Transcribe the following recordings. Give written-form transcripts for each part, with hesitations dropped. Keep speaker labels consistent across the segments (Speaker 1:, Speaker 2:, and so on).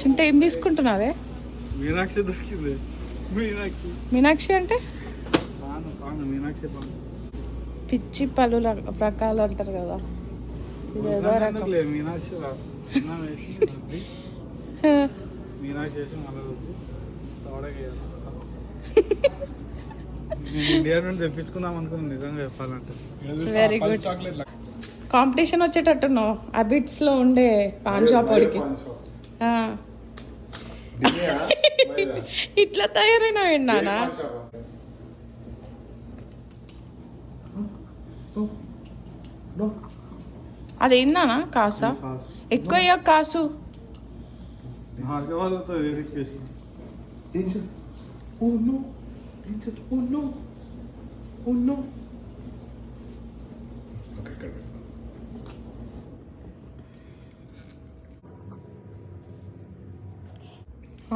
Speaker 1: చింత ఏం తీసుకుంటున్నావే?
Speaker 2: మీనాక్షి దొరికింది.
Speaker 1: మీనాక్షి అంటే
Speaker 2: మీనాక్షి
Speaker 1: పిచ్చి పలు రకాలు అంటారు కదా. ఇదేదో రకం.
Speaker 2: మీనాక్షి మీనాక్షి వేసి మళ్ళీ ఇండియా నుండి తెప్పించుకుందాం అనుకున్నాను నిజంగా చెప్పాలంటే.
Speaker 1: Very good. కాంపిటీషన్ వచ్చేటట్టున్నావు అబిట్స్ లో ఉండే పాన్ షాప్ వాడికి. ఇట్లా తయారైనా విన్నానా? అదేందానా కాసా ఎక్కువ కాసు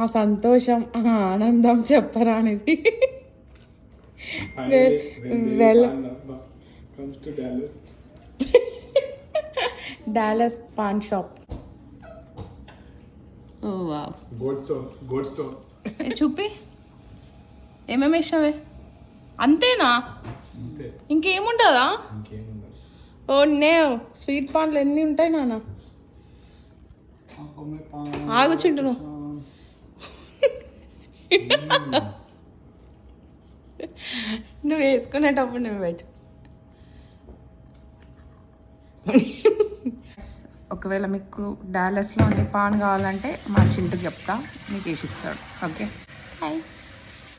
Speaker 1: ఆ సంతోషం ఆ ఆనందం చెప్పరానిది. Dallas paan shop. Oh wow. చూపి ఏమేమి వేసినావే? అంతేనా? ఇంకేముండదా? ఓ నే స్వీట్ పాన్లు ఎన్ని ఉంటాయి నాన్న? ఆగుచుంటు నువ్వు వేసుకునేటప్పుడు నువ్వు బయట. ఒకవేళ మీకు డాలస్లో ఉండే పాన్ కావాలంటే మా చింటూ చెప్తా, మీకు వేసిస్తాడు. Okay, hi.